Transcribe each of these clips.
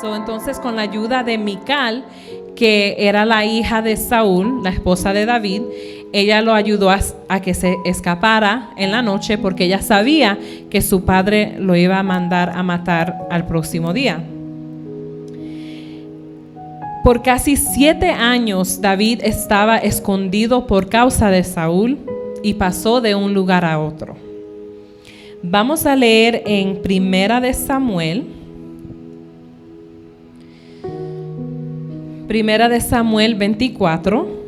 Entonces, con la ayuda de Mical, que era la hija de Saúl, la esposa de David, ella lo ayudó a que se escapara en la noche porque ella sabía que su padre lo iba a mandar a matar al próximo día. Por casi 7 años David estaba escondido por causa de Saúl y pasó de un lugar a otro. Vamos a leer en Primera de Samuel. Primera de Samuel 24.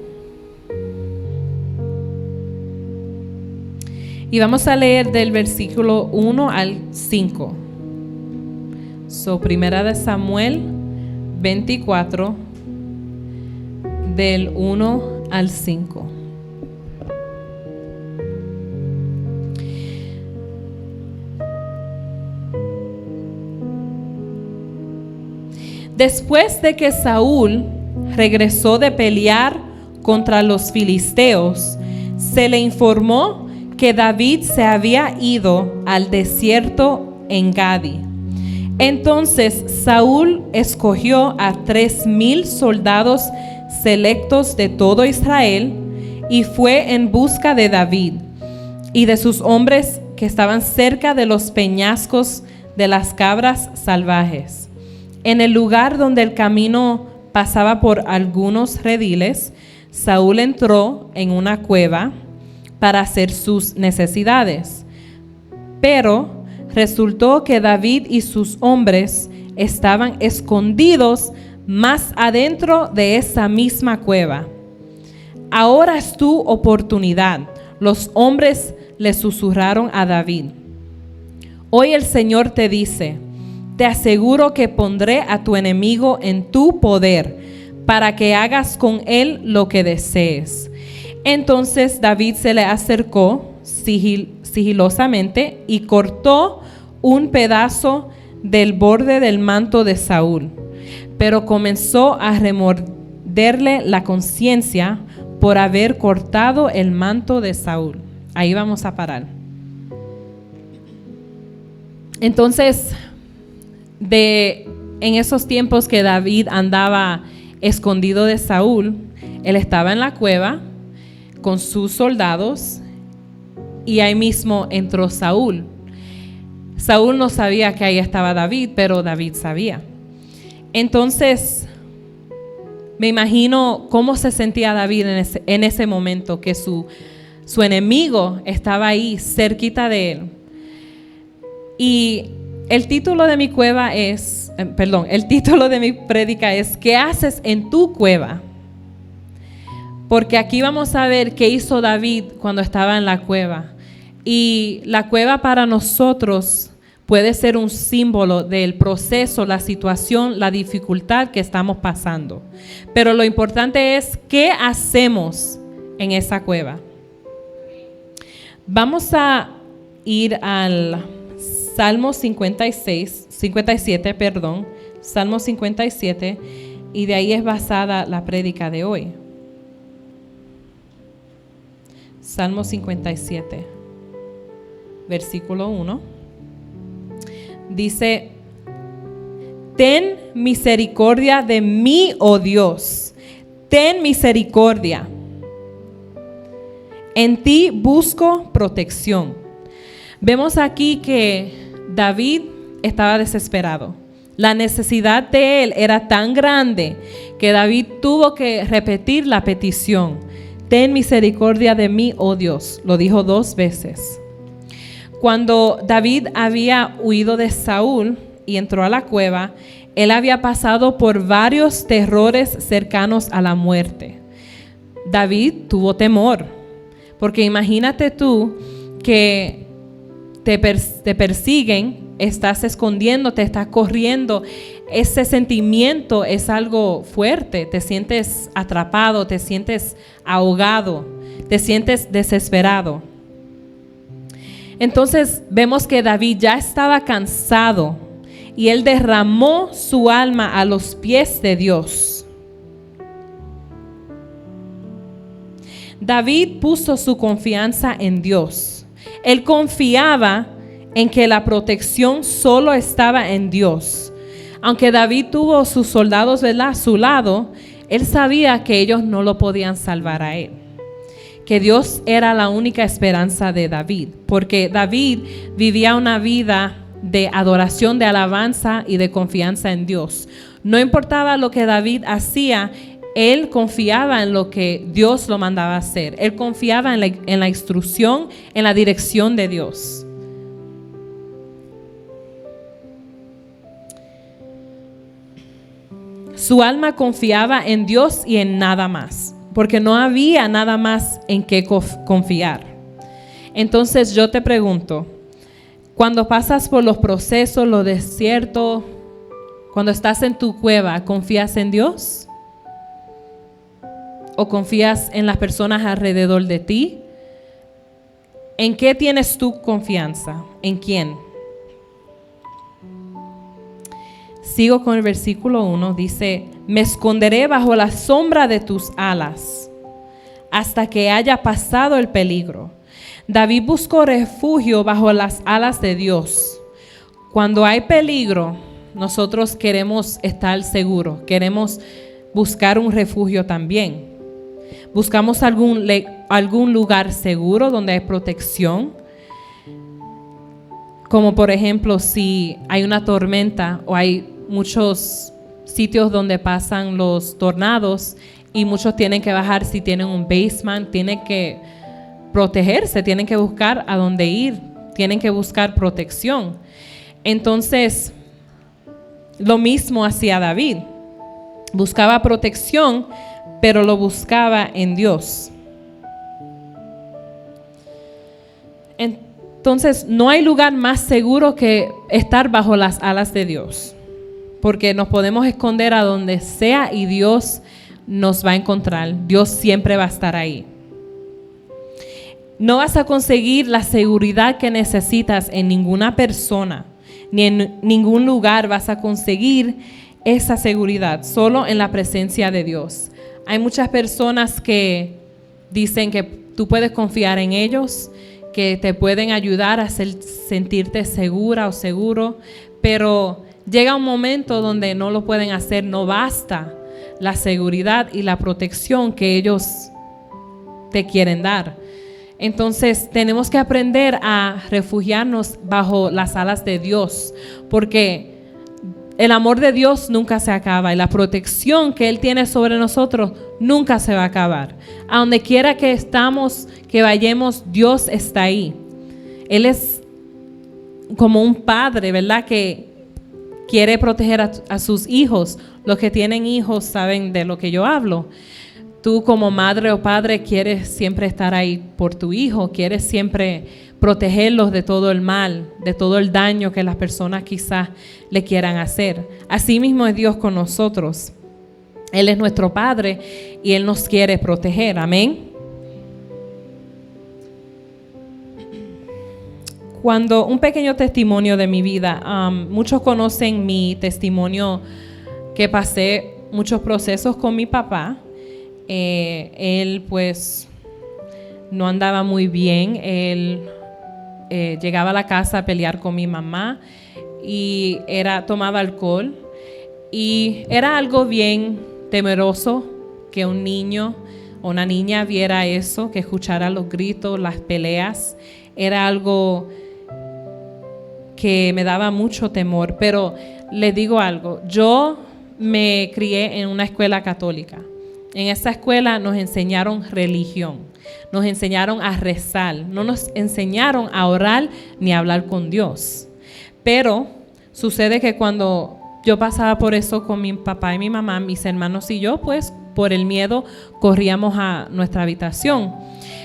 Y vamos a leer del versículo 1 al 5. Primera de Samuel 24, del 1 al 5. Después de que Saúl regresó de pelear contra los filisteos, se le informó que David se había ido al desierto en Gadi. Entonces Saúl escogió a 3,000 soldados selectos de todo Israel y fue en busca de David y de sus hombres que estaban cerca de los peñascos de las cabras salvajes. En el lugar donde el camino pasaba por algunos rediles, Saúl entró en una cueva para hacer sus necesidades. Pero resultó que David y sus hombres estaban escondidos más adentro de esa misma cueva. Ahora es tu oportunidad, los hombres le susurraron a David. Hoy el Señor te dice: te aseguro que pondré a tu enemigo en tu poder para que hagas con él lo que desees. Entonces David se le acercó sigilosamente y cortó un pedazo del borde del manto de Saúl, pero comenzó a remorderle la conciencia por haber cortado el manto de Saúl. Ahí vamos a parar. Entonces, en esos tiempos que David andaba escondido de Saúl, él estaba en la cueva con sus soldados y ahí mismo entró Saúl. Saúl no sabía que ahí estaba David, pero David sabía. Entonces, me imagino cómo se sentía David en ese momento, que su enemigo estaba ahí cerquita de él. Y el título de mi prédica es ¿qué haces en tu cueva? Porque aquí vamos a ver qué hizo David cuando estaba en la cueva. Y la cueva para nosotros puede ser un símbolo del proceso, la situación, la dificultad que estamos pasando. Pero lo importante es qué hacemos en esa cueva. Vamos a ir al Salmo 57, Salmo 57, y de ahí es basada la prédica de hoy. Salmo 57, versículo 1, dice: ten misericordia de mí, oh Dios, ten misericordia. En ti busco protección. Vemos aquí que David estaba desesperado. La necesidad de él era tan grande que David tuvo que repetir la petición. Ten misericordia de mí, oh Dios. Lo dijo 2 veces. Cuando David había huido de Saúl y entró a la cueva, él había pasado por varios terrores cercanos a la muerte. David tuvo temor, porque imagínate tú que te persiguen, estás escondiéndote, estás corriendo. Ese sentimiento es algo fuerte. Te sientes atrapado, te sientes ahogado, te sientes desesperado. Entonces vemos que David ya estaba cansado y él derramó su alma a los pies de Dios. David puso su confianza en Dios. Él confiaba en que la protección solo estaba en Dios. Aunque David tuvo sus soldados, ¿verdad?, a su lado, él sabía que ellos no lo podían salvar a él. Que Dios era la única esperanza de David, porque David vivía una vida de adoración, de alabanza y de confianza en Dios. No importaba lo que David hacía, él confiaba en lo que Dios lo mandaba a hacer. Él confiaba en la instrucción, en la dirección de Dios. Su alma confiaba en Dios y en nada más, porque no había nada más en qué confiar. Entonces yo te pregunto, cuando pasas por los procesos, los desiertos, cuando estás en tu cueva, ¿confías en Dios? ¿O confías en las personas alrededor de ti? ¿En qué tienes tu confianza? ¿En quién? Sigo con el versículo 1, dice, me esconderé bajo la sombra de tus alas hasta que haya pasado el peligro. David buscó refugio bajo las alas de Dios. Cuando hay peligro, nosotros queremos estar seguros, queremos buscar un refugio también. Buscamos algún lugar seguro donde hay protección. Como por ejemplo, si hay una tormenta o hay muchos sitios donde pasan los tornados y muchos tienen que bajar, si tienen un basement, tienen que protegerse, tienen que buscar a dónde ir, tienen que buscar protección. Entonces, lo mismo hacía David. Buscaba protección, pero lo buscaba en Dios. Entonces, no hay lugar más seguro que estar bajo las alas de Dios, porque nos podemos esconder a donde sea y Dios nos va a encontrar. Dios siempre va a estar ahí. No vas a conseguir la seguridad que necesitas en ninguna persona, ni en ningún lugar vas a conseguir esa seguridad, solo en la presencia de Dios. Hay muchas personas que dicen que tú puedes confiar en ellos, que te pueden ayudar a sentirte segura o seguro, pero llega un momento donde no lo pueden hacer, no basta la seguridad y la protección que ellos te quieren dar. Entonces tenemos que aprender a refugiarnos bajo las alas de Dios, porque el amor de Dios nunca se acaba y la protección que Él tiene sobre nosotros nunca se va a acabar. A donde quiera que estamos, que vayamos, Dios está ahí. Él es como un padre, ¿verdad?, que quiere proteger a sus hijos. Los que tienen hijos saben de lo que yo hablo. Tú como madre o padre quieres siempre estar ahí por tu hijo, quieres siempre protegerlos de todo el mal, de todo el daño que las personas quizás le quieran hacer. Así mismo es Dios con nosotros. Él es nuestro Padre y Él nos quiere proteger. Amén. Cuando un pequeño testimonio de mi vida, muchos conocen mi testimonio que pasé muchos procesos con mi papá. Él pues no andaba muy bien. Él llegaba a la casa a pelear con mi mamá y tomaba alcohol, y era algo bien temeroso que un niño o una niña viera eso, que escuchara los gritos, las peleas. Era algo que me daba mucho temor, pero les digo algo, yo me crié en una escuela católica. En esa escuela nos enseñaron religión, nos enseñaron a rezar, no nos enseñaron a orar ni a hablar con Dios. Pero sucede que cuando yo pasaba por eso con mi papá y mi mamá, mis hermanos y yo, pues por el miedo corríamos a nuestra habitación.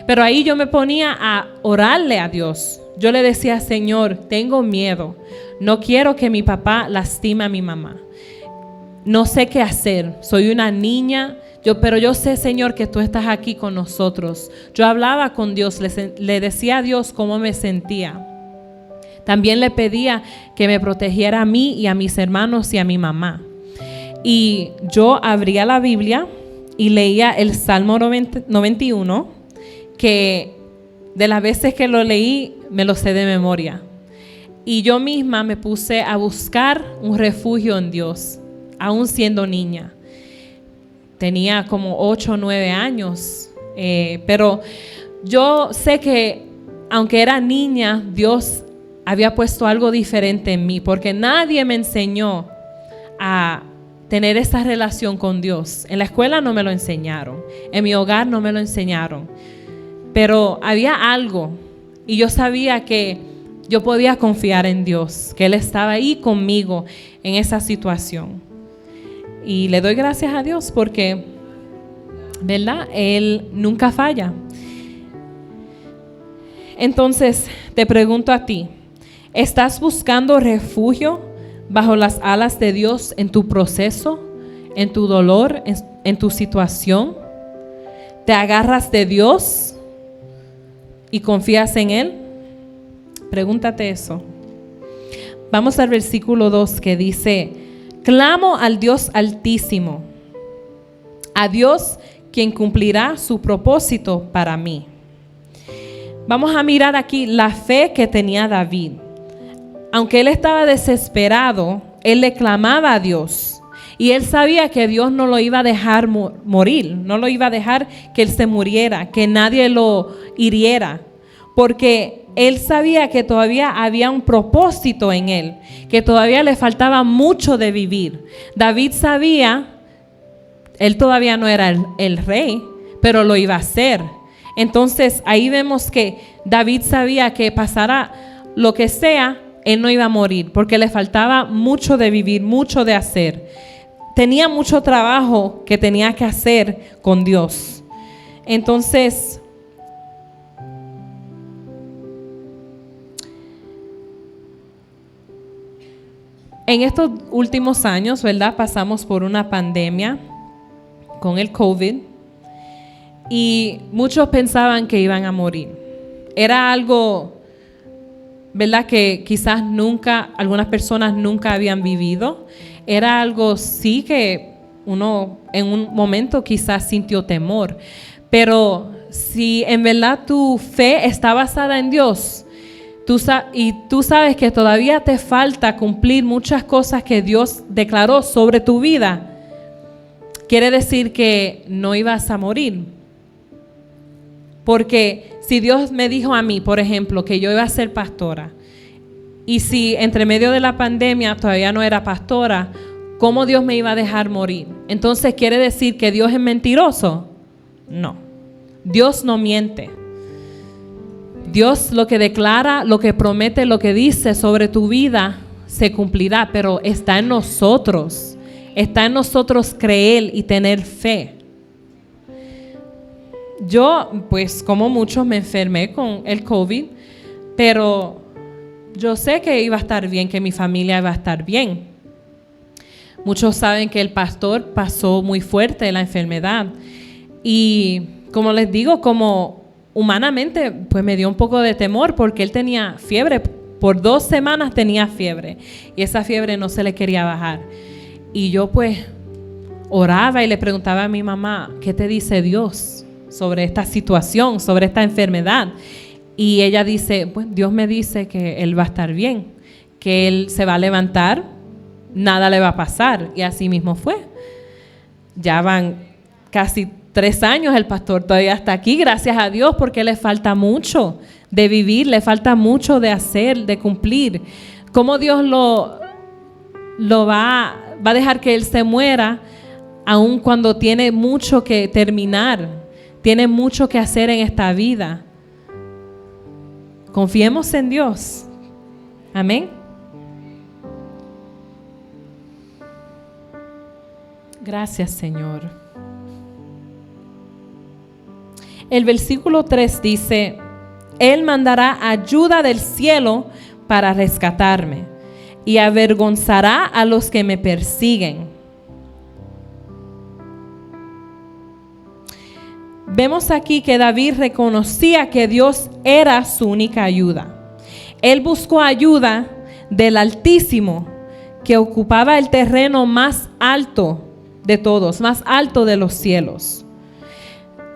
Pero ahí yo me ponía a orarle a Dios. Yo le decía, Señor, tengo miedo, no quiero que mi papá lastime a mi mamá. No sé qué hacer, soy una niña, pero yo sé, Señor, que tú estás aquí con nosotros. Yo hablaba con Dios, le decía a Dios cómo me sentía. También le pedía que me protegiera a mí y a mis hermanos y a mi mamá. Y yo abría la Biblia y leía el Salmo 91, que de las veces que lo leí me lo sé de memoria. Y yo misma me puse a buscar un refugio en Dios, aún siendo niña. Tenía como 8 o 9 años, pero yo sé que aunque era niña, Dios había puesto algo diferente en mí, porque nadie me enseñó a tener esa relación con Dios. En la escuela no me lo enseñaron, en mi hogar no me lo enseñaron, pero había algo y yo sabía que yo podía confiar en Dios, que Él estaba ahí conmigo en esa situación. Y le doy gracias a Dios porque, ¿verdad? Él nunca falla. Entonces, te pregunto a ti, ¿estás buscando refugio bajo las alas de Dios en tu proceso, en tu dolor, en tu situación? ¿Te agarras de Dios y confías en Él? Pregúntate eso. Vamos al versículo 2 que dice: clamo al Dios Altísimo, a Dios quien cumplirá su propósito para mí. Vamos a mirar aquí la fe que tenía David. Aunque él estaba desesperado, él le clamaba a Dios. Y él sabía que Dios no lo iba a dejar morir, no lo iba a dejar que él se muriera, que nadie lo hiriera. Porque él sabía que todavía había un propósito en él, que todavía le faltaba mucho de vivir. David sabía, él todavía no era el rey, pero lo iba a hacer. Entonces ahí vemos que David sabía que pasara lo que sea, él no iba a morir, porque le faltaba mucho de vivir, mucho de hacer. Tenía mucho trabajo que tenía que hacer con Dios. Entonces, en estos últimos años, ¿verdad? Pasamos por una pandemia con el COVID y muchos pensaban que iban a morir. Era algo, ¿verdad? Que quizás algunas personas nunca habían vivido. Era algo sí que uno en un momento quizás sintió temor. Pero si en verdad tu fe está basada en Dios, y tú sabes que todavía te falta cumplir muchas cosas que Dios declaró sobre tu vida, quiere decir que no ibas a morir. Porque si Dios me dijo a mí, por ejemplo, que yo iba a ser pastora, y si entre medio de la pandemia todavía no era pastora, ¿cómo Dios me iba a dejar morir? Entonces, ¿quiere decir que Dios es mentiroso? No. Dios no miente. Dios lo que declara, lo que promete, lo que dice sobre tu vida se cumplirá, pero está en nosotros. Está en nosotros creer y tener fe. Yo, pues como muchos, me enfermé con el COVID, pero yo sé que iba a estar bien, que mi familia iba a estar bien. Muchos saben que el pastor pasó muy fuerte la enfermedad y como les digo, como humanamente, pues me dio un poco de temor porque él tenía fiebre. Por 2 semanas tenía fiebre y esa fiebre no se le quería bajar. Y yo pues oraba y le preguntaba a mi mamá, ¿qué te dice Dios sobre esta situación, sobre esta enfermedad? Y ella dice, pues Dios me dice que él va a estar bien, que él se va a levantar, nada le va a pasar. Y así mismo fue. Ya van casi 3 años, el pastor todavía está aquí, gracias a Dios, porque le falta mucho de vivir, le falta mucho de hacer, de cumplir. ¿Cómo Dios lo va a dejar que él se muera aun cuando tiene mucho que terminar, tiene mucho que hacer en esta vida? Confiemos en Dios. Amén. Gracias, Señor. El versículo 3 dice: Él mandará ayuda del cielo para rescatarme y avergonzará a los que me persiguen. Vemos aquí que David reconocía que Dios era su única ayuda. Él buscó ayuda del Altísimo, que ocupaba el terreno más alto de todos, más alto de los cielos.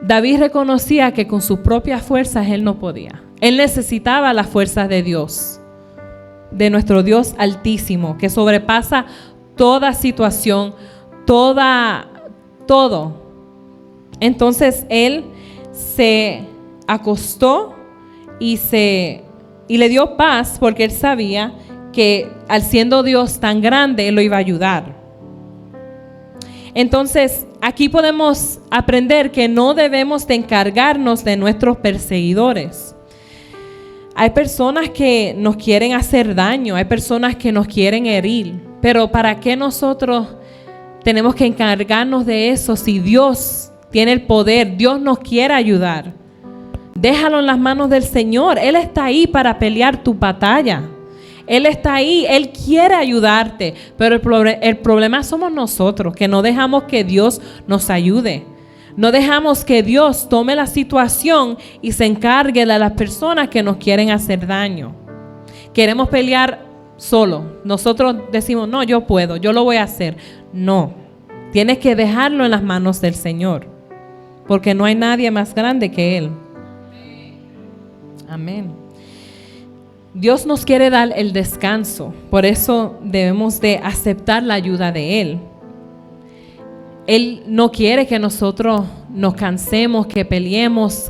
David reconocía que con sus propias fuerzas él no podía. Él necesitaba las fuerzas de Dios. de nuestro Dios Altísimo, que sobrepasa toda situación, todo. Entonces él se acostó y le dio paz, porque él sabía que al siendo Dios tan grande, él lo iba a ayudar. Entonces aquí podemos aprender que no debemos de encargarnos de nuestros perseguidores. Hay personas que nos quieren hacer daño, hay personas que nos quieren herir, pero ¿para qué nosotros tenemos que encargarnos de eso si Dios tiene el poder? Dios nos quiere ayudar. Déjalo en las manos del Señor. Él está ahí para pelear tu batalla. Él está ahí, Él quiere ayudarte, pero el problema somos nosotros, que no dejamos que Dios nos ayude. No dejamos que Dios tome la situación y se encargue de las personas que nos quieren hacer daño. Queremos pelear solo. Nosotros decimos, no, yo puedo, yo lo voy a hacer. No, tienes que dejarlo en las manos del Señor, porque no hay nadie más grande que Él. Amén. Dios nos quiere dar el descanso, por eso debemos de aceptar la ayuda de Él. Él no quiere que nosotros nos cansemos, que peleemos,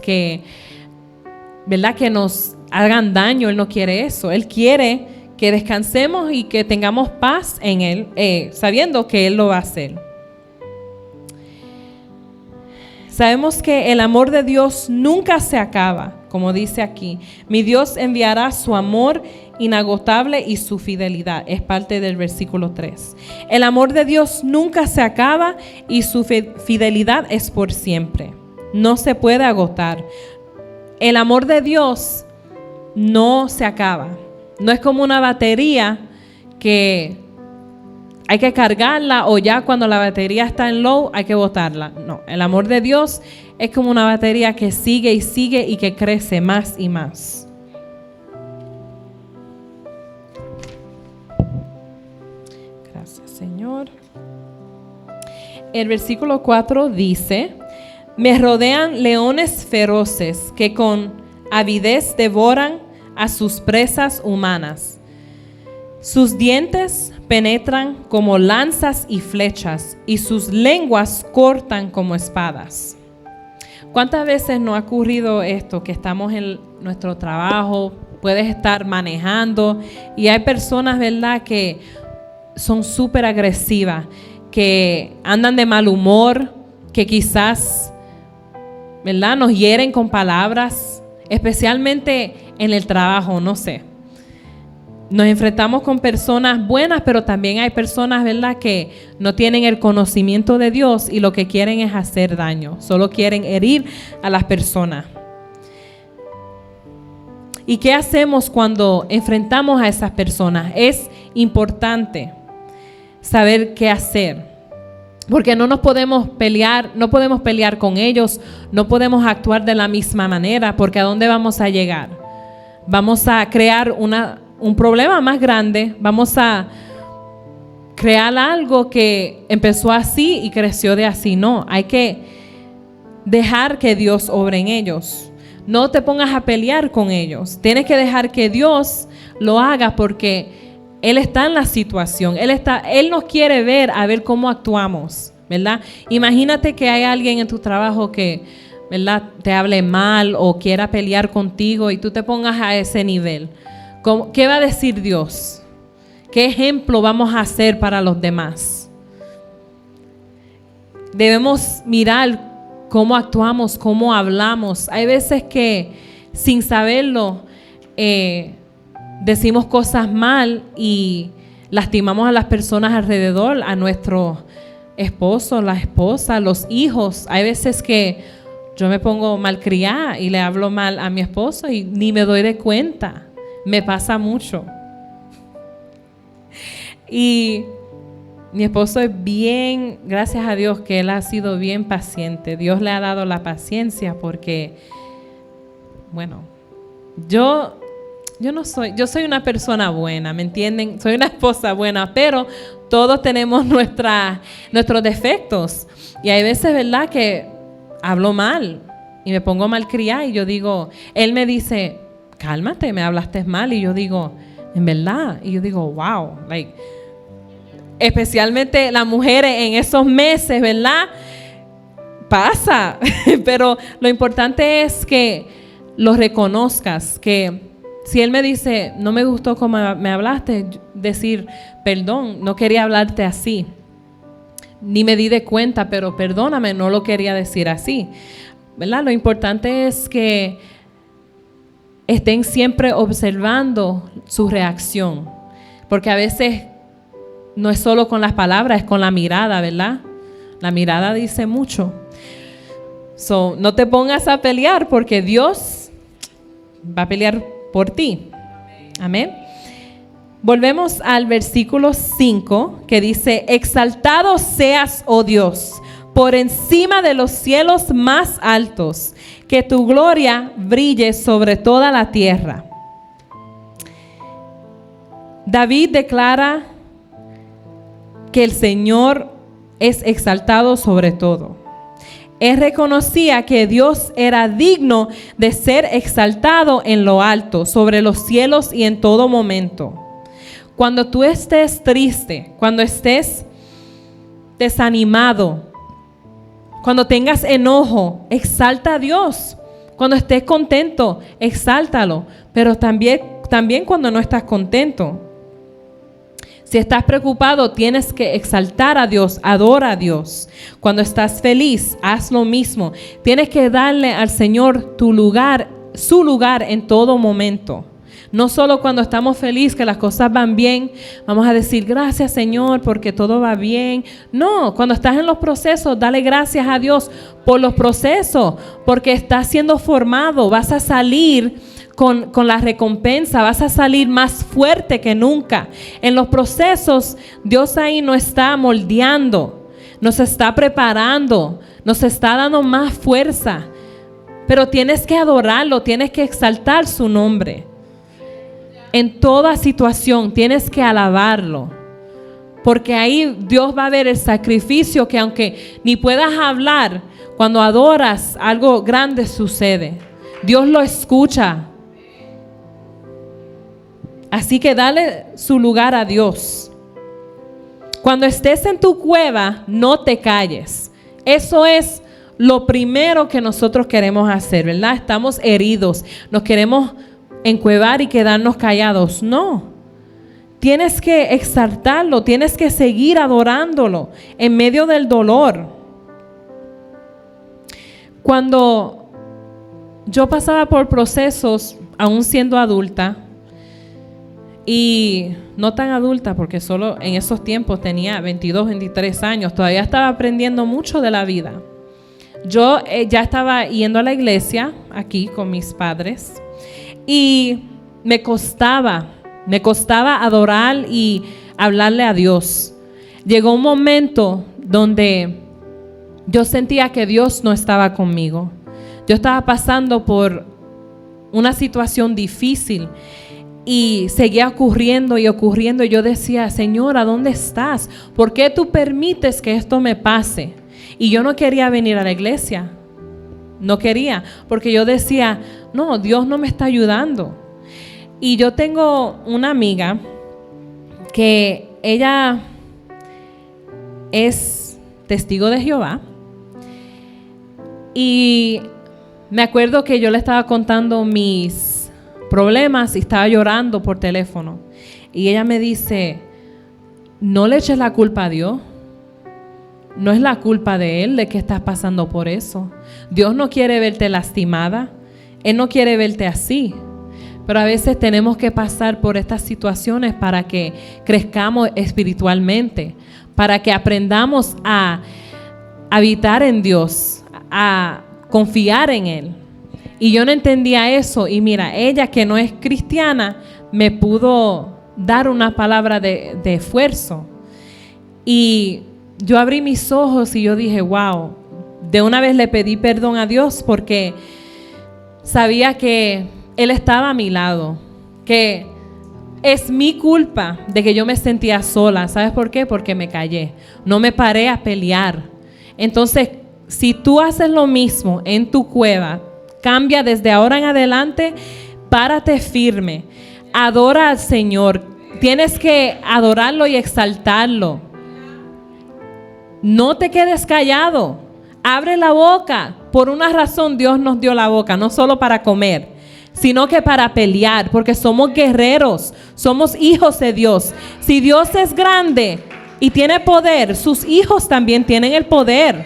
¿verdad? Que nos hagan daño. Él no quiere eso. Él quiere que descansemos y que tengamos paz en Él, sabiendo que Él lo va a hacer. Sabemos que el amor de Dios nunca se acaba, como dice aquí. Mi Dios enviará su amor inagotable y su fidelidad. Es parte del versículo 3. El amor de Dios nunca se acaba y su fidelidad es por siempre. No se puede agotar. El amor de Dios no se acaba. No es como una batería que hay que cargarla o ya cuando la batería está en low hay que botarla. No, el amor de Dios es como una batería que sigue y sigue y que crece más y más. Gracias, Señor. El versículo 4 dice: me rodean leones feroces que con avidez devoran a sus presas humanas. Sus dientes penetran como lanzas y flechas, y sus lenguas cortan como espadas. ¿Cuántas veces nos ha ocurrido esto? Que estamos en nuestro trabajo, puedes estar manejando, y hay personas, ¿verdad?, que son súper agresivas, que andan de mal humor, que quizás, ¿verdad?, nos hieren con palabras, especialmente en el trabajo, no sé. Nos enfrentamos con personas buenas, pero también hay personas, ¿verdad?, que no tienen el conocimiento de Dios y lo que quieren es hacer daño. Solo quieren herir a las personas. ¿Y qué hacemos cuando enfrentamos a esas personas? Es importante saber qué hacer, porque no podemos pelear con ellos, no podemos actuar de la misma manera, porque ¿a dónde vamos a llegar? Vamos a crear un problema más grande, vamos a crear algo que empezó así y creció de así. No, hay que dejar que Dios obre en ellos. No te pongas a pelear con ellos. Tienes que dejar que Dios lo haga, porque Él está en la situación. Él nos quiere ver, a ver cómo actuamos, ¿verdad? Imagínate que hay alguien en tu trabajo que, ¿verdad?, te hable mal o quiera pelear contigo y tú te pongas a ese nivel. ¿Qué va a decir Dios? ¿Qué ejemplo vamos a hacer para los demás? Debemos mirar cómo actuamos, cómo hablamos. Hay veces que sin saberlo decimos cosas mal y lastimamos a las personas alrededor, a nuestro esposo, la esposa, los hijos. Hay veces que yo me pongo malcriada y le hablo mal a mi esposo y ni me doy de cuenta. Me pasa mucho. Y mi esposo es bien, gracias a Dios que él ha sido bien paciente. Dios le ha dado la paciencia porque, bueno, yo soy una persona buena, ¿me entienden? Soy una esposa buena, pero todos tenemos nuestros defectos. Y hay veces, ¿verdad?, que hablo mal y me pongo malcriada y yo digo, él me dice, cálmate, me hablaste mal, y yo digo, en verdad. Y yo digo, wow, like, especialmente las mujeres en esos meses, ¿verdad? Pasa, pero lo importante es que lo reconozcas, que si él me dice, no me gustó como me hablaste, decir, perdón, no quería hablarte así, ni me di de cuenta, pero perdóname, no lo quería decir así, ¿verdad? Lo importante es que estén siempre observando su reacción, porque a veces no es solo con las palabras, es con la mirada, ¿verdad? La mirada dice mucho. So, no te pongas a pelear porque Dios va a pelear por ti. Amén. Volvemos al versículo 5 que dice, exaltado seas, oh Dios, por encima de los cielos más altos, que tu gloria brille sobre toda la tierra. David declara que el Señor es exaltado sobre todo. Él reconocía que Dios era digno de ser exaltado en lo alto, sobre los cielos y en todo momento. Cuando tú estés triste, cuando estés desanimado, cuando tengas enojo, exalta a Dios. Cuando estés contento, exáltalo. Pero también cuando no estás contento. Si estás preocupado, tienes que exaltar a Dios, adora a Dios. Cuando estás feliz, haz lo mismo. Tienes que darle al Señor tu lugar, su lugar en todo momento. No solo cuando estamos felices, que las cosas van bien, vamos a decir gracias Señor porque todo va bien. No, cuando estás en los procesos, dale gracias a Dios por los procesos, porque estás siendo formado, vas a salir con la recompensa, vas a salir más fuerte que nunca. En los procesos, Dios ahí nos está moldeando, nos está preparando, nos está dando más fuerza, pero tienes que adorarlo, tienes que exaltar su nombre. En toda situación tienes que alabarlo, porque ahí Dios va a ver el sacrificio que aunque ni puedas hablar, cuando adoras algo grande sucede. Dios lo escucha. Así que dale su lugar a Dios. Cuando estés en tu cueva, no te calles. Eso es lo primero que nosotros queremos hacer, ¿verdad? Estamos heridos, nos queremos encuevar y quedarnos callados. No, tienes que exaltarlo, tienes que seguir adorándolo en medio del dolor. Cuando yo pasaba por procesos, aún siendo adulta, y no tan adulta porque solo en esos tiempos tenía 22, 23 años, todavía estaba aprendiendo mucho de la vida. Yo ya estaba yendo a la iglesia aquí con mis padres y me costaba adorar y hablarle a Dios. Llegó un momento donde yo sentía que Dios no estaba conmigo. Yo estaba pasando por una situación difícil y seguía ocurriendo y ocurriendo. Y yo decía, Señor, ¿a dónde estás? ¿Por qué tú permites que esto me pase? Y yo no quería venir a la iglesia. No quería, porque yo decía, no, Dios no me está ayudando. Y yo tengo una amiga que ella es testigo de Jehová. Y me acuerdo que yo le estaba contando mis problemas y estaba llorando por teléfono. Y ella me dice, no le eches la culpa a Dios. No es la culpa de Él de que estás pasando por eso. Dios no quiere verte lastimada. Él no quiere verte así. Pero a veces tenemos que pasar por estas situaciones para que crezcamos espiritualmente, para que aprendamos a habitar en Dios, a confiar en Él. Y yo no entendía eso. Y mira, ella que no es cristiana me pudo dar una palabra de esfuerzo. Y yo abrí mis ojos y yo dije, wow. De una vez le pedí perdón a Dios porque sabía que Él estaba a mi lado. Que es mi culpa de que yo me sentía sola. ¿Sabes por qué? Porque me callé. No me paré a pelear. Entonces, si tú haces lo mismo en tu cueva, cambia desde ahora en adelante, párate firme. Adora al Señor. Tienes que adorarlo y exaltarlo. No te quedes callado. Abre la boca. Por una razón Dios nos dio la boca, no solo para comer, sino que para pelear, porque somos guerreros, somos hijos de Dios. Si Dios es grande y tiene poder, sus hijos también tienen el poder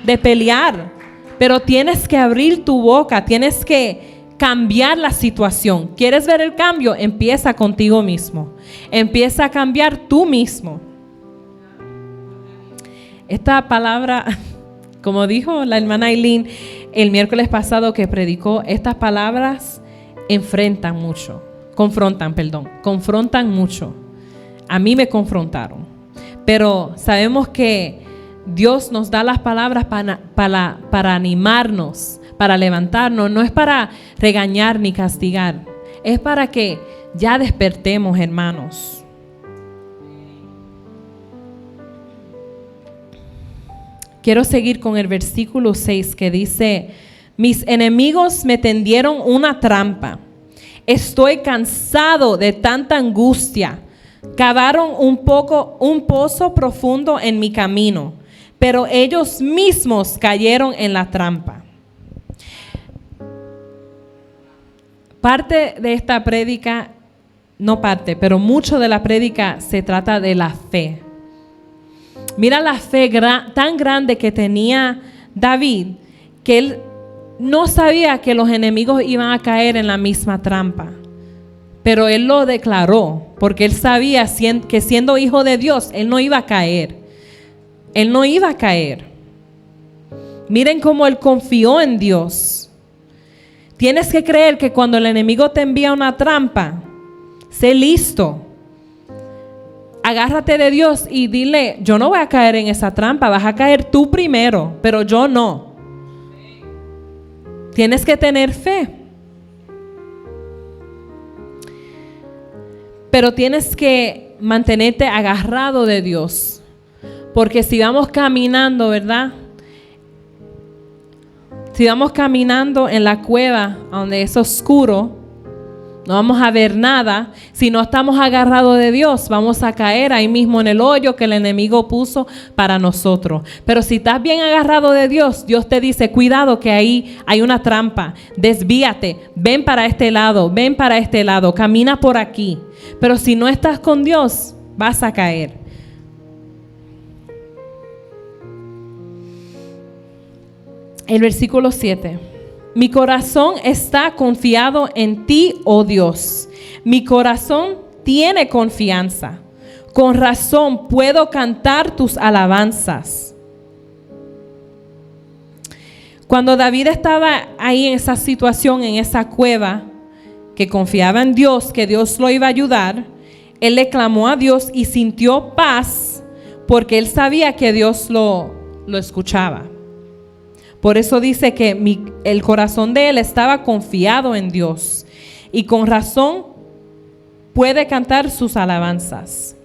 de pelear. Pero tienes que abrir tu boca, tienes que cambiar la situación. ¿Quieres ver el cambio? Empieza contigo mismo. Empieza a cambiar tú mismo. Esta palabra, como dijo la hermana Aileen el miércoles pasado que predicó, estas palabras confrontan mucho. A mí me confrontaron. Pero sabemos que Dios nos da las palabras para animarnos, para levantarnos. No es para regañar ni castigar. Es para que ya despertemos, hermanos. Quiero seguir con el versículo 6 que dice: mis enemigos me tendieron una trampa. Estoy cansado de tanta angustia. Cavaron un pozo profundo en mi camino, pero ellos mismos cayeron en la trampa. Pero mucho de la prédica se trata de la fe. Mira la fe tan grande que tenía David, que él no sabía que los enemigos iban a caer en la misma trampa. Pero él lo declaró, porque él sabía que siendo hijo de Dios, él no iba a caer. Él no iba a caer. Miren cómo él confió en Dios. Tienes que creer que cuando el enemigo te envía una trampa, sé listo. Agárrate de Dios y dile: yo no voy a caer en esa trampa, vas a caer tú primero, pero yo no. Tienes que tener fe. Pero tienes que mantenerte agarrado de Dios. Porque si vamos caminando, ¿verdad? Si vamos caminando en la cueva donde es oscuro, no vamos a ver nada. Si no estamos agarrados de Dios, vamos a caer ahí mismo en el hoyo que el enemigo puso para nosotros. Pero si estás bien agarrado de Dios, Dios te dice: cuidado que ahí hay una trampa, desvíate, ven para este lado, camina por aquí. Pero si no estás con Dios, vas a caer. El versículo 7. Mi corazón está confiado en ti, oh Dios. Mi corazón tiene confianza. Con razón puedo cantar tus alabanzas. Cuando David estaba ahí en esa situación, en esa cueva, que confiaba en Dios, que Dios lo iba a ayudar, él le clamó a Dios y sintió paz porque él sabía que Dios lo escuchaba. Por eso dice que el corazón de él estaba confiado en Dios y con razón puede cantar sus alabanzas.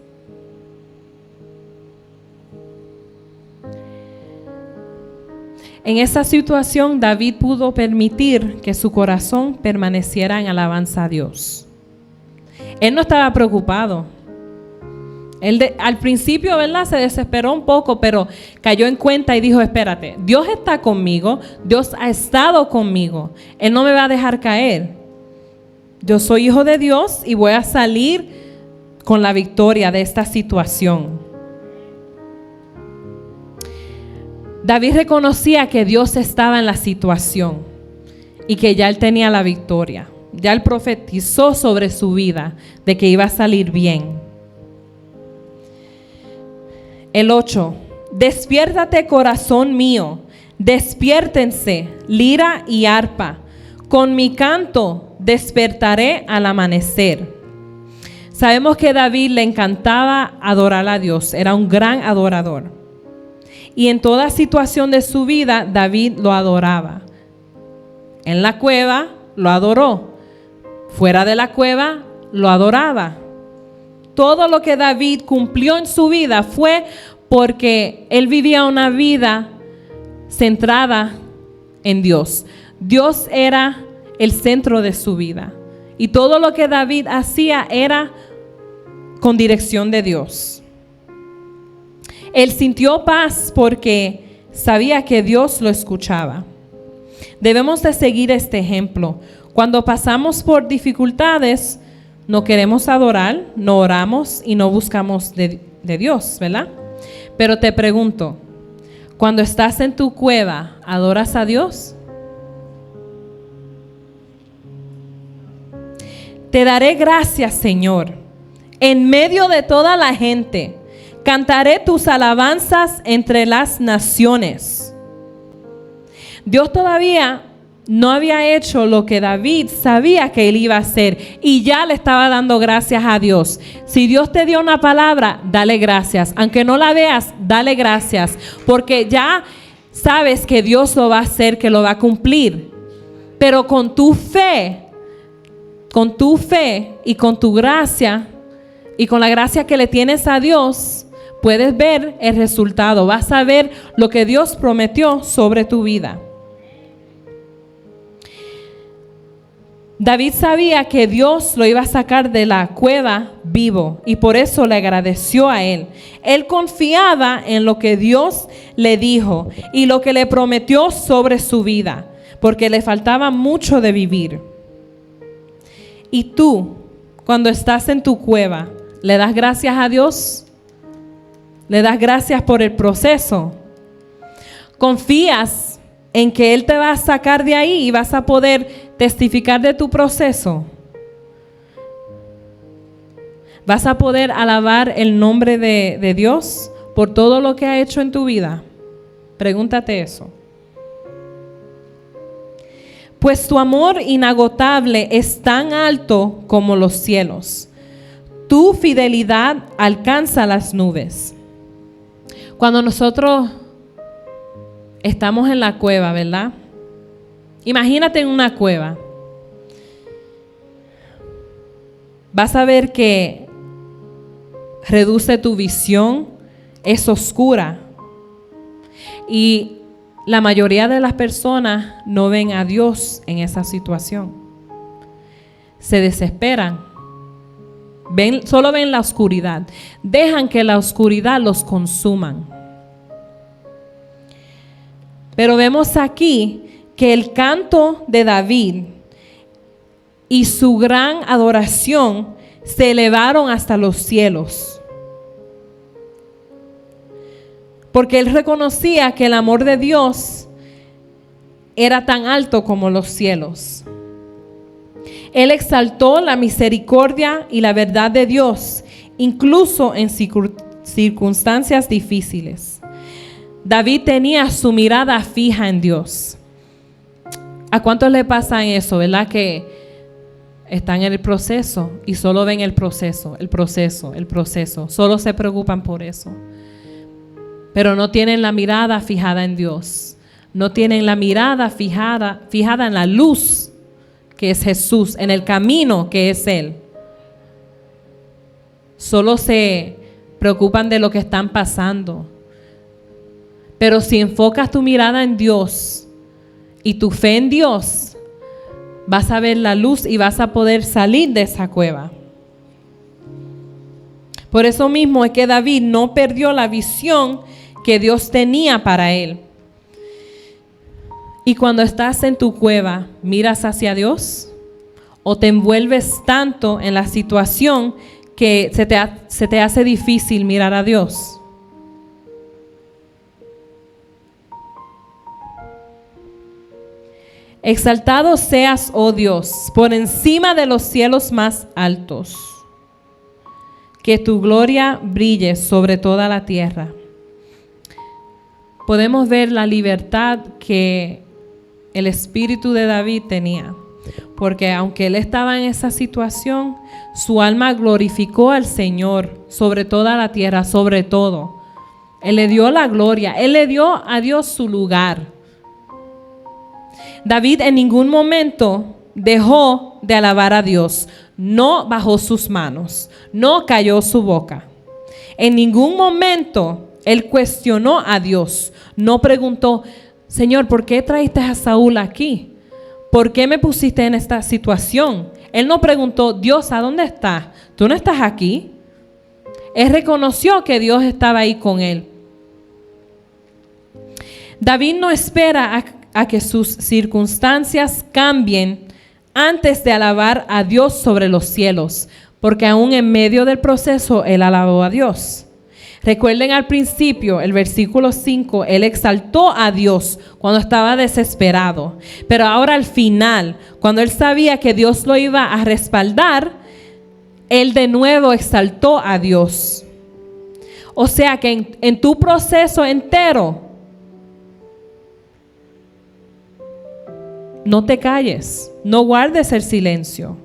En esa situación, David pudo permitir que su corazón permaneciera en alabanza a Dios. Él no estaba preocupado. Al principio, ¿verdad?, se desesperó un poco, pero cayó en cuenta y dijo: espérate, Dios está conmigo, Dios ha estado conmigo, Él no me va a dejar caer. Yo soy hijo de Dios y voy a salir con la victoria de esta situación. David reconocía que Dios estaba en la situación y que ya él tenía la victoria. Ya él profetizó sobre su vida de que iba a salir bien. El 8. Despiértate, corazón mío, despiértense, lira y arpa. Con mi canto despertaré al amanecer. Sabemos que David le encantaba adorar a Dios, era un gran adorador. Y en toda situación de su vida, David lo adoraba. En la cueva lo adoró. Fuera de la cueva lo adoraba. Todo lo que David cumplió en su vida fue porque él vivía una vida centrada en Dios. Dios era el centro de su vida. Y todo lo que David hacía era con dirección de Dios. Él sintió paz porque sabía que Dios lo escuchaba. Debemos de seguir este ejemplo. Cuando pasamos por dificultades, no queremos adorar, no oramos y no buscamos de Dios, ¿verdad? Pero te pregunto, cuando estás en tu cueva, ¿adoras a Dios? Te daré gracias, Señor, en medio de toda la gente. Cantaré tus alabanzas entre las naciones. Dios todavía no había hecho lo que David sabía que él iba a hacer y ya le estaba dando gracias a Dios. Si Dios te dio una palabra, dale gracias. Aunque no la veas, dale gracias, porque ya sabes que Dios lo va a hacer, que lo va a cumplir. Pero con tu fe y con tu gracia y con la gracia que le tienes a Dios, puedes ver el resultado. Vas a ver lo que Dios prometió sobre tu vida. David sabía que Dios lo iba a sacar de la cueva vivo y por eso le agradeció a él. Él confiaba en lo que Dios le dijo y lo que le prometió sobre su vida, porque le faltaba mucho de vivir. Y tú, cuando estás en tu cueva, ¿le das gracias a Dios? ¿Le das gracias por el proceso? ¿Confías en que Él te va a sacar de ahí y vas a poder testificar de tu proceso? ¿Vas a poder alabar el nombre de Dios por todo lo que ha hecho en tu vida? Pregúntate eso. Pues tu amor inagotable es tan alto como los cielos. Tu fidelidad alcanza las nubes. Cuando nosotros estamos en la cueva, ¿verdad? Imagínate en una cueva. Vas a ver que reduce tu visión, es oscura. Y la mayoría de las personas no ven a Dios en esa situación. Se desesperan. Solo ven la oscuridad. Dejan que la oscuridad los consuman. Pero vemos aquí que el canto de David y su gran adoración se elevaron hasta los cielos. Porque él reconocía que el amor de Dios era tan alto como los cielos. Él exaltó la misericordia y la verdad de Dios, incluso en circunstancias difíciles. David tenía su mirada fija en Dios. ¿A cuántos le pasa eso, verdad? Que están en el proceso y solo ven el proceso. Solo se preocupan por eso. Pero no tienen la mirada fijada en Dios. No tienen la mirada fijada en la luz que es Jesús, en el camino que es Él. Solo se preocupan de lo que están pasando. Pero si enfocas tu mirada en Dios y tu fe en Dios, vas a ver la luz y vas a poder salir de esa cueva. Por eso mismo es que David no perdió la visión que Dios tenía para él. Y cuando estás en tu cueva, ¿miras hacia Dios? ¿O te envuelves tanto en la situación que se te hace difícil mirar a Dios? Exaltado seas, oh Dios, por encima de los cielos más altos. Que tu gloria brille sobre toda la tierra. Podemos ver la libertad que el espíritu de David tenía. Porque aunque él estaba en esa situación, su alma glorificó al Señor sobre toda la tierra, sobre todo. Él le dio la gloria, él le dio a Dios su lugar. David en ningún momento dejó de alabar a Dios, no bajó sus manos, no cayó su boca. En ningún momento él cuestionó a Dios, no preguntó, Señor, ¿por qué traíste a Saúl aquí? ¿Por qué me pusiste en esta situación? Él no preguntó, Dios, ¿a dónde estás? ¿Tú no estás aquí? Él reconoció que Dios estaba ahí con él. David no espera a que sus circunstancias cambien antes de alabar a Dios sobre los cielos, porque aún en medio del proceso él alabó a Dios. Recuerden al principio, el versículo 5, él exaltó a Dios cuando estaba desesperado. Pero ahora al final, cuando él sabía que Dios lo iba a respaldar, él de nuevo exaltó a Dios. O sea que en tu proceso entero, no te calles, no guardes el silencio.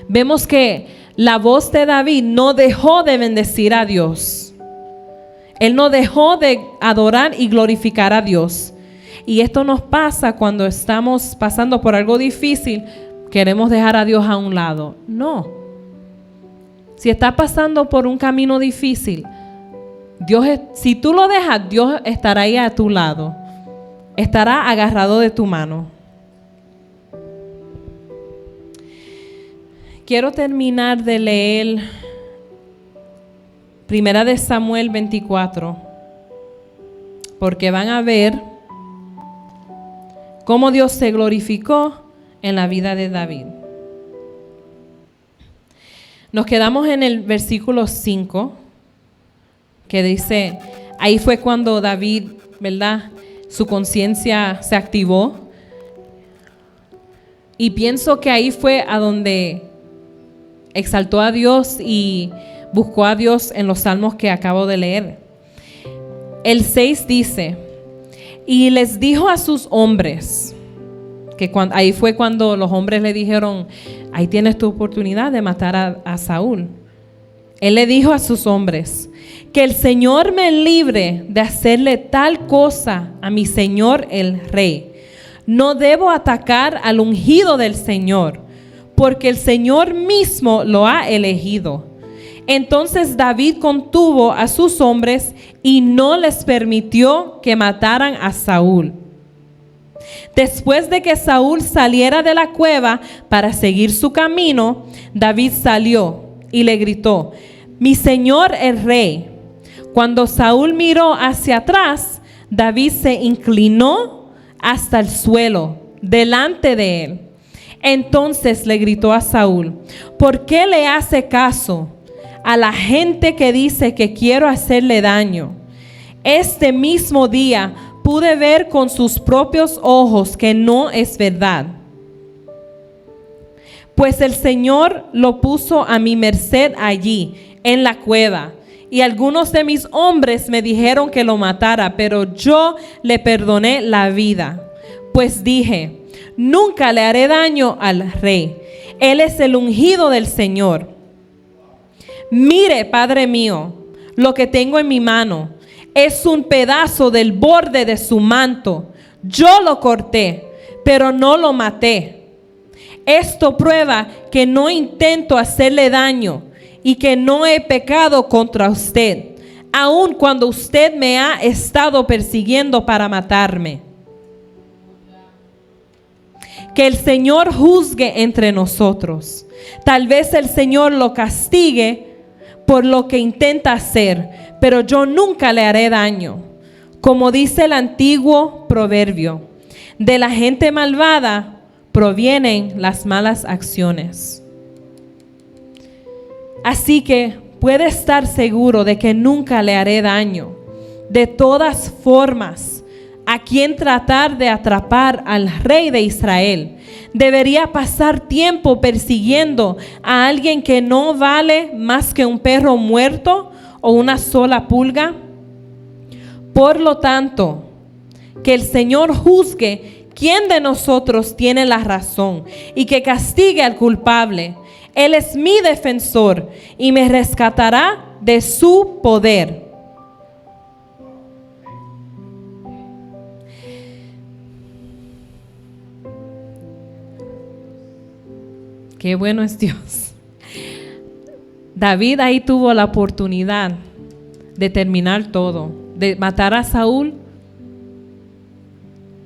Vemos que la voz de David no dejó de bendecir a Dios. Él no dejó de adorar y glorificar a Dios. Y esto nos pasa cuando estamos pasando por algo difícil, queremos dejar a Dios a un lado. No. Si estás pasando por un camino difícil, si tú lo dejas, Dios estará ahí a tu lado. Estará agarrado de tu mano. Quiero terminar de leer Primera de Samuel 24, porque van a ver cómo Dios se glorificó en la vida de David. Nos quedamos en el versículo 5, que dice, ahí fue cuando David, ¿verdad? Su conciencia se activó. Y pienso que ahí fue a donde exaltó a Dios y buscó a Dios en los salmos que acabo de leer. El 6 dice, y les dijo a sus hombres, ahí fue cuando los hombres le dijeron, ahí tienes tu oportunidad de matar a Saúl. Él le dijo a sus hombres, que el Señor me libre de hacerle tal cosa a mi señor el rey. No debo atacar al ungido del Señor, porque el Señor mismo lo ha elegido. Entonces David contuvo a sus hombres y no les permitió que mataran a Saúl. Después de que Saúl saliera de la cueva para seguir su camino, David salió y le gritó, mi señor el rey. Cuando Saúl miró hacia atrás, David se inclinó hasta el suelo delante de él. Entonces le gritó a Saúl, ¿por qué le hace caso a la gente que dice que quiero hacerle daño? Este mismo día pude ver con sus propios ojos que no es verdad. Pues el Señor lo puso a mi merced allí, en la cueva. Y algunos de mis hombres me dijeron que lo matara, pero yo le perdoné la vida. Pues dije, nunca le haré daño al rey. Él es el ungido del Señor. Mire, Padre mío, lo que tengo en mi mano es un pedazo del borde de su manto. Yo lo corté, pero no lo maté. Esto prueba que no intento hacerle daño y que no he pecado contra usted, aun cuando usted me ha estado persiguiendo para matarme. Que el Señor juzgue entre nosotros. Tal vez el Señor lo castigue por lo que intenta hacer, pero yo nunca le haré daño. Como dice el antiguo proverbio, de la gente malvada provienen las malas acciones. Así que puede estar seguro de que nunca le haré daño. De todas formas, a quien tratar de atrapar al rey de Israel debería pasar tiempo persiguiendo a alguien que no vale más que un perro muerto o una sola pulga. Por lo tanto, que el Señor juzgue quién de nosotros tiene la razón y que castigue al culpable. Él es mi defensor y me rescatará de su poder. Qué bueno es Dios. David ahí tuvo la oportunidad de terminar todo, de matar a Saúl.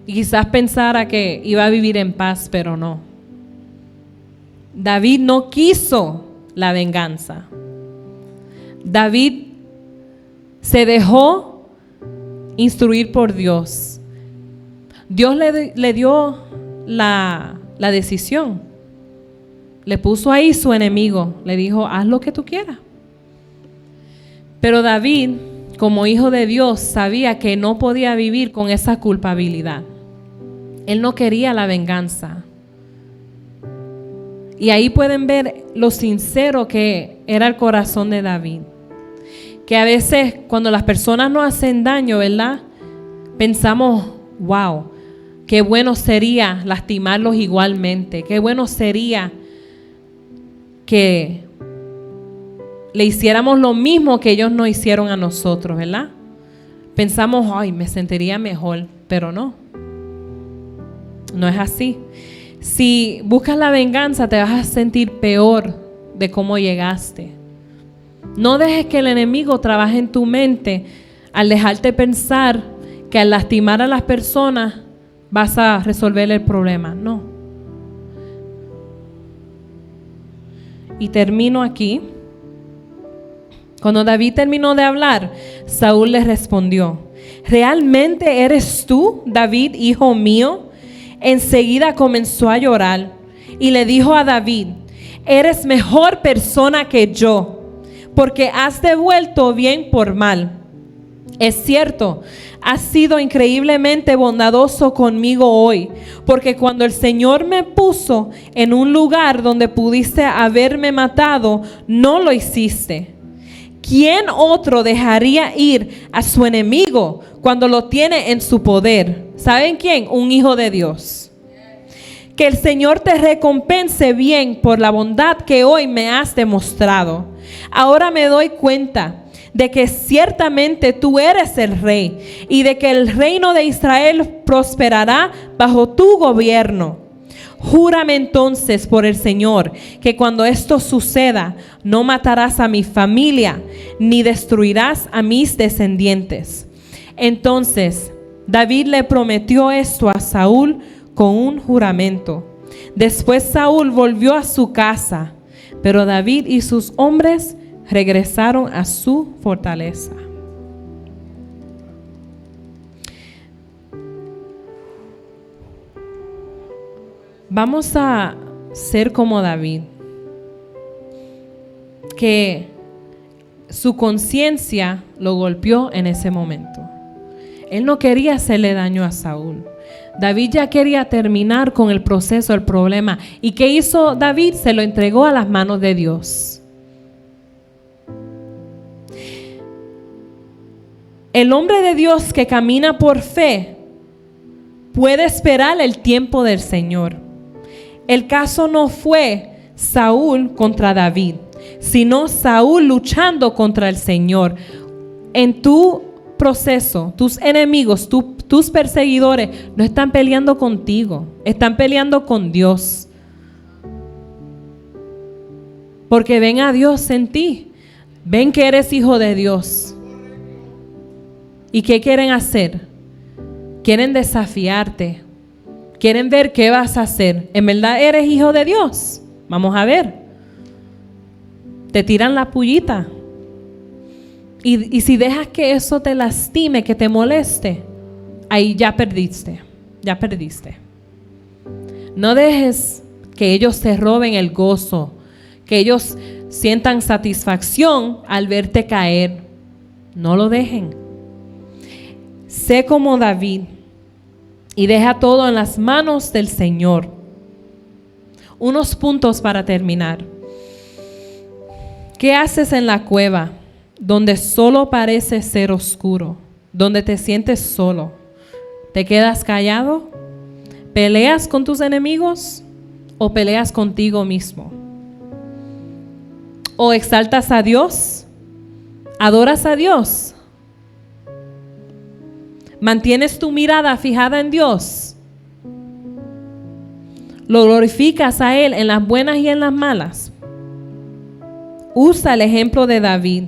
Y quizás pensara que iba a vivir en paz, pero no. David no quiso la venganza. David se dejó instruir por Dios. Dios le dio la decisión. Le puso ahí su enemigo. Le dijo, haz lo que tú quieras. Pero David, como hijo de Dios, sabía que no podía vivir con esa culpabilidad. Él no quería la venganza. Y ahí pueden ver lo sincero que era el corazón de David. Que a veces cuando las personas nos hacen daño, ¿verdad? Pensamos, wow, qué bueno sería lastimarlos igualmente. Qué bueno sería que le hiciéramos lo mismo que ellos nos hicieron a nosotros, ¿verdad? Pensamos, ay, me sentiría mejor, pero no. No es así. Si buscas la venganza, te vas a sentir peor de cómo llegaste. No dejes que el enemigo trabaje en tu mente al dejarte pensar que al lastimar a las personas vas a resolver el problema. No. Y termino aquí. Cuando David terminó de hablar, Saúl le respondió, ¿realmente eres tú, David, hijo mío? Enseguida comenzó a llorar y le dijo a David, eres mejor persona que yo, porque has devuelto bien por mal. Es cierto, has sido increíblemente bondadoso conmigo hoy, porque cuando el Señor me puso en un lugar donde pudiste haberme matado, no lo hiciste. ¿Quién otro dejaría ir a su enemigo cuando lo tiene en su poder? ¿Saben quién? Un hijo de Dios. Que el Señor te recompense bien por la bondad que hoy me has demostrado. Ahora me doy cuenta de que ciertamente tú eres el rey y de que el reino de Israel prosperará bajo tu gobierno. Júrame entonces por el Señor que cuando esto suceda no matarás a mi familia ni destruirás a mis descendientes. Entonces David le prometió esto a Saúl con un juramento. Después Saúl volvió a su casa, pero David y sus hombres regresaron a su fortaleza. Vamos a ser como David, que su conciencia lo golpeó en ese momento. Él no quería hacerle daño a Saúl. David ya quería terminar con el proceso, el problema. ¿Y qué hizo David? Se lo entregó a las manos de Dios. El hombre de Dios que camina por fe puede esperar el tiempo del Señor. El caso no fue Saúl contra David, sino Saúl luchando contra el Señor. En tu proceso, tus enemigos, tus perseguidores no están peleando contigo, están peleando con Dios. Porque ven a Dios en ti, ven que eres hijo de Dios. ¿Y qué quieren hacer? Quieren desafiarte. Quieren ver qué vas a hacer. ¿En verdad eres hijo de Dios? Vamos a ver. Te tiran la pullita. Y si dejas que eso te lastime, que te moleste, ahí ya perdiste. Ya perdiste. No dejes que ellos te roben el gozo, que ellos sientan satisfacción al verte caer. No lo dejen. Sé como David y deja todo en las manos del Señor. Unos puntos para terminar. ¿Qué haces en la cueva donde solo parece ser oscuro, donde te sientes solo? ¿Te quedas callado? ¿Peleas con tus enemigos o peleas contigo mismo? ¿O exaltas a Dios? ¿Adoras a Dios? ¿Mantienes tu mirada fijada en Dios? ¿Lo glorificas a Él en las buenas y en las malas? Usa el ejemplo de David.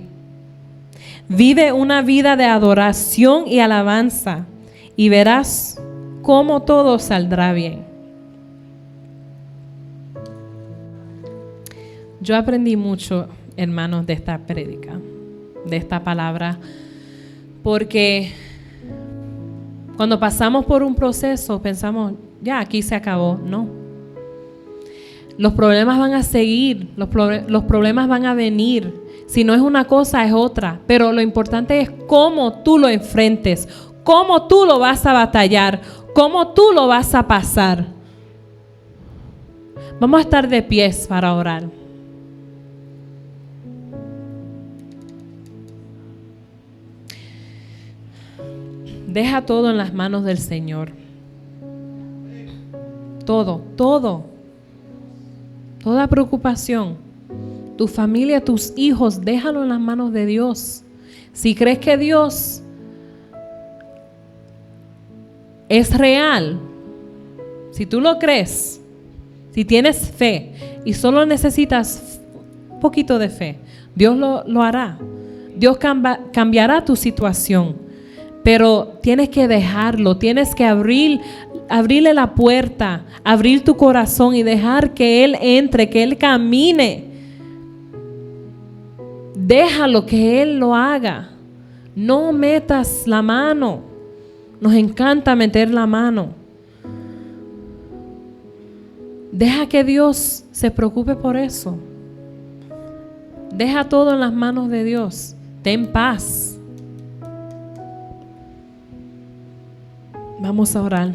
Vive una vida de adoración y alabanza y verás cómo todo saldrá bien. Yo aprendí mucho, hermanos, de esta prédica, de esta palabra, porque cuando pasamos por un proceso pensamos, ya aquí se acabó. No. Los problemas van a seguir, los problemas van a venir. Si no es una cosa, es otra. Pero lo importante es cómo tú lo enfrentes, cómo tú lo vas a batallar, cómo tú lo vas a pasar. Vamos a estar de pies para orar. Deja todo en las manos del Señor. Todo. Toda preocupación. Tu familia, tus hijos, déjalo en las manos de Dios. Si crees que Dios es real, si tú lo crees, si tienes fe y solo necesitas un poquito de fe, Dios lo hará. Dios cambiará tu situación, pero tienes que dejarlo, tienes que abrirle la puerta, abrir tu corazón y dejar que Él entre, que Él camine. Déjalo que Él lo haga. No metas la mano. Nos encanta meter la mano. Deja que Dios se preocupe por eso. Deja todo en las manos de Dios. Ten paz. Vamos a orar.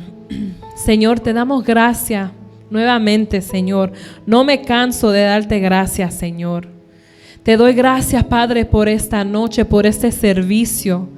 Señor, te damos gracias nuevamente, Señor. No me canso de darte gracias, Señor. Te doy gracias, Padre, por esta noche, por este servicio.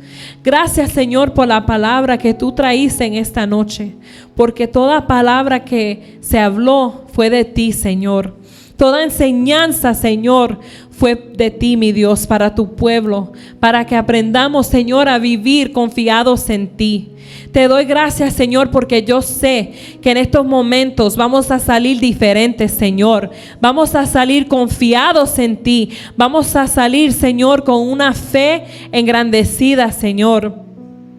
Gracias, Señor, por la palabra que tú traíste en esta noche, porque toda palabra que se habló fue de ti, Señor. Toda enseñanza, Señor, fue de ti, mi Dios, para tu pueblo, para que aprendamos, Señor, a vivir confiados en ti. Te doy gracias, Señor, porque yo sé que en estos momentos vamos a salir diferentes, Señor. Vamos a salir confiados en ti. Vamos a salir, Señor, con una fe engrandecida, Señor.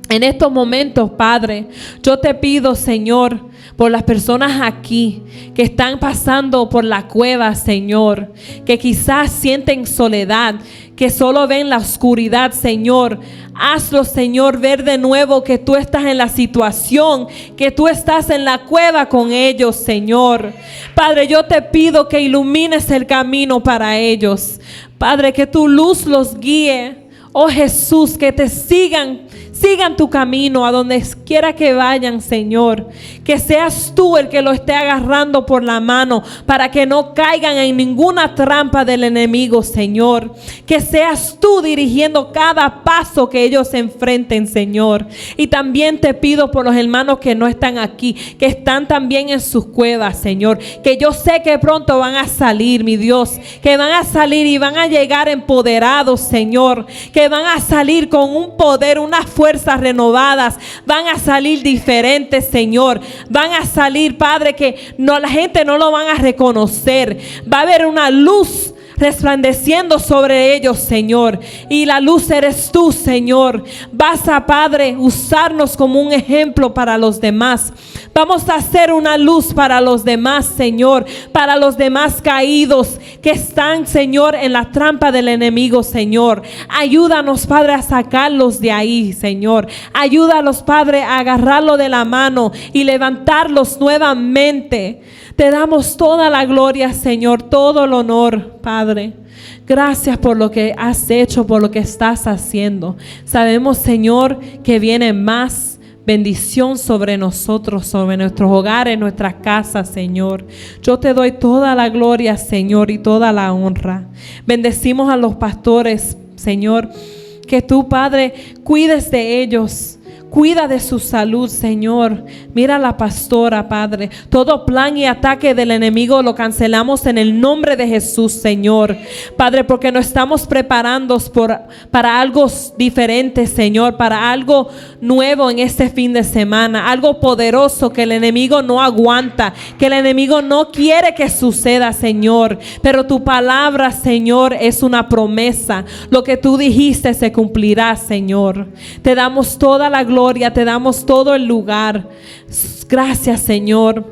En estos momentos, Padre, yo te pido, Señor, por las personas aquí que están pasando por la cueva, Señor, que quizás sienten soledad, que solo ven la oscuridad, Señor. Hazlo, Señor, ver de nuevo que tú estás en la situación, que tú estás en la cueva con ellos, Señor. Padre, yo te pido que ilumines el camino para ellos. Padre, que tu luz los guíe. Oh Jesús, que te sigan tu camino a donde quiera que vayan, Señor. Que seas tú el que lo esté agarrando por la mano para que no caigan en ninguna trampa del enemigo, Señor. Que seas tú dirigiendo cada paso que ellos enfrenten, Señor. Y también te pido por los hermanos que no están aquí, que están también en sus cuevas, Señor. Que yo sé que pronto van a salir, mi Dios. Que van a salir y van a llegar empoderados, Señor. Que van a salir con un poder, una fuerza renovadas, van a salir diferentes, Señor. Van a salir, Padre, que no, la gente no lo van a reconocer. Va a haber una luz resplandeciendo sobre ellos, Señor. Y la luz eres tú, Señor. Vas a, Padre, usarnos como un ejemplo para los demás. Vamos a hacer una luz para los demás, Señor. Para los demás caídos que están, Señor, en la trampa del enemigo, Señor. Ayúdanos, Padre, a sacarlos de ahí, Señor. Ayúdalos, Padre, a agarrarlo de la mano y levantarlos nuevamente. Te damos toda la gloria, Señor, todo el honor, Padre. Gracias por lo que has hecho, por lo que estás haciendo. Sabemos, Señor, que viene más bendición sobre nosotros, sobre nuestros hogares, nuestras casas, Señor. Yo te doy toda la gloria, Señor, y toda la honra. Bendecimos a los pastores, Señor, que tú, Padre, cuides de ellos. Cuida de su salud, Señor. Mira a la pastora, Padre. Todo plan y ataque del enemigo lo cancelamos en el nombre de Jesús, Señor. Padre, porque nos estamos preparando para algo diferente, Señor. Para algo nuevo en este fin de semana. Algo poderoso que el enemigo no aguanta. Que el enemigo no quiere que suceda, Señor. Pero tu palabra, Señor, es una promesa. Lo que tú dijiste se cumplirá, Señor. Te damos toda la gloria. Te damos todo el lugar. Gracias, Señor.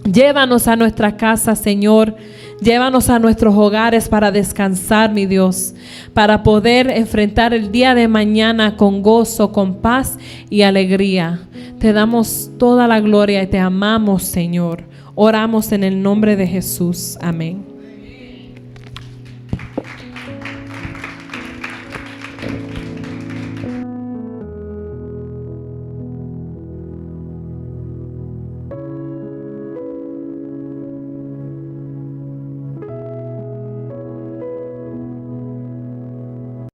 Llévanos a nuestra casa, Señor. Llévanos a nuestros hogares para descansar, mi Dios, para poder enfrentar el día de mañana con gozo, con paz y alegría. Te damos toda la gloria y te amamos, Señor. Oramos en el nombre de Jesús. Amén.